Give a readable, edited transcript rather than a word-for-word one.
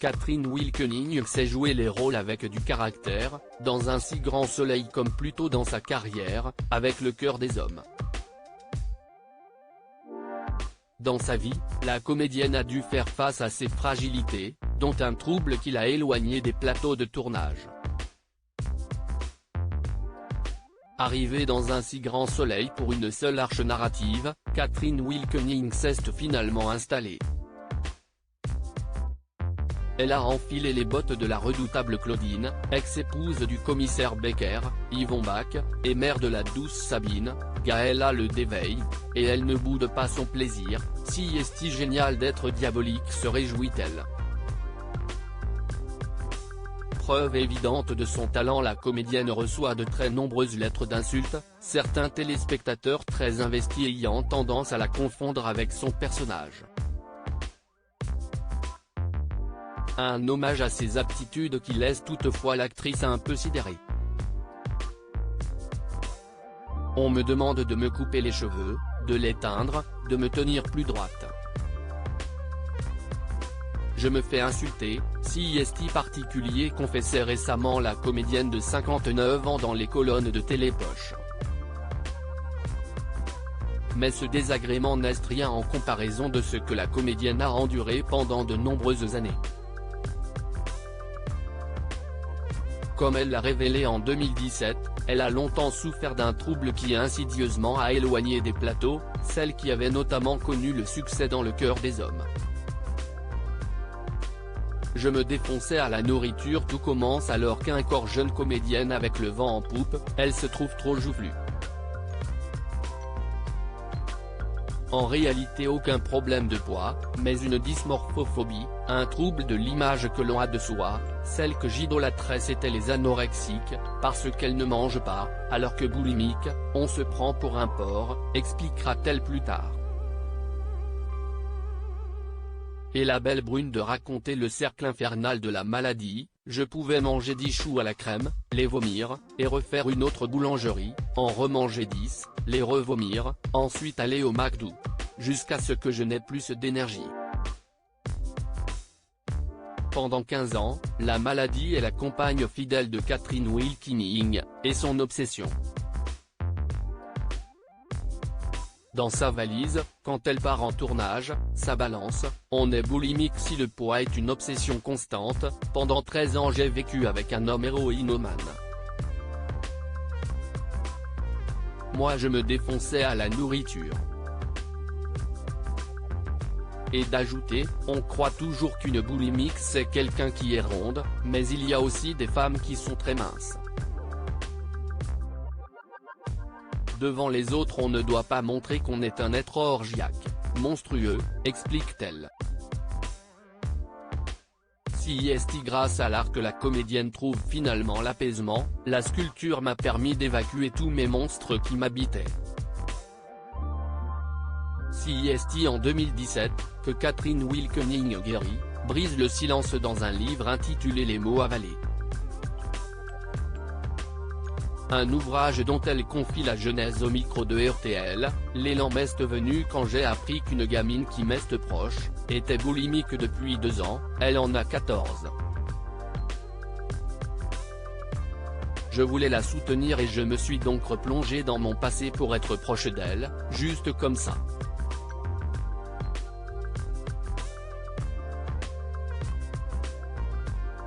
Catherine Wilkening sait jouer les rôles avec du caractère, dans Un si grand soleil comme plus tôt dans sa carrière, avec Le cœur des hommes. Dans sa vie, la comédienne a dû faire face à ses fragilités, dont un trouble qui l'a éloignée des plateaux de tournage. Arrivée dans Un si grand soleil pour une seule arche narrative, Catherine Wilkening s'est finalement installée. Elle a enfilé les bottes de la redoutable Claudine, ex-épouse du commissaire Becker, Yvon Bach, et mère de la douce Sabine, Gaëlla Le Déveil, et elle ne boude pas son plaisir. Si est-il génial d'être diabolique, se réjouit-elle. Preuve évidente de son talent, la comédienne reçoit de très nombreuses lettres d'insultes, certains téléspectateurs très investis ayant tendance à la confondre avec son personnage. Un hommage à ses aptitudes qui laisse toutefois l'actrice un peu sidérée. On me demande de me couper les cheveux, de les teindre, de me tenir plus droite. Je me fais insulter, si est particulier, confessait récemment la comédienne de 59 ans dans les colonnes de Télépoche. Mais ce désagrément n'est rien en comparaison de ce que la comédienne a enduré pendant de nombreuses années. Comme elle l'a révélé en 2017, elle a longtemps souffert d'un trouble qui insidieusement a éloigné des plateaux, celle qui avait notamment connu le succès dans Le cœur des hommes. Je me défonçais à la nourriture. Tout commence alors qu'encore jeune comédienne avec le vent en poupe, elle se trouve trop joufflue. En réalité aucun problème de poids, mais une dysmorphophobie, un trouble de l'image que l'on a de soi. Celle que j'idolâtrais c'était les anorexiques, parce qu'elles ne mangent pas, alors que boulimique, on se prend pour un porc, expliquera-t-elle plus tard. Et la belle brune de raconter le cercle infernal de la maladie: je pouvais manger 10 choux à la crème, les vomir, et refaire une autre boulangerie, en remanger 10, les revomir, ensuite aller au McDo. Jusqu'à ce que je n'ai plus d'énergie. Pendant 15 ans, la maladie est la compagne fidèle de Catherine Wilkening, et son obsession. Dans sa valise, quand elle part en tournage, sa balance, on est boulimique si le poids est une obsession constante. Pendant 13 ans j'ai vécu avec un homme héroïnomane. Moi je me défonçais à la nourriture. Et d'ajouter, on croit toujours qu'une boulimique c'est quelqu'un qui est ronde, mais il y a aussi des femmes qui sont très minces. Devant les autres on ne doit pas montrer qu'on est un être orgiaque, monstrueux, explique-t-elle. Si grâce à l'art que la comédienne trouve finalement l'apaisement, la sculpture m'a permis d'évacuer tous mes monstres qui m'habitaient. Si en 2017, que Catherine Wilkening guérit, brise le silence dans un livre intitulé Les mots avalés. Un ouvrage dont elle confie la genèse au micro de RTL. L'élan m'est venu quand j'ai appris qu'une gamine qui m'est proche, était boulimique depuis 2 ans, elle en a 14. Je voulais la soutenir et je me suis donc replongé dans mon passé pour être proche d'elle, juste comme ça.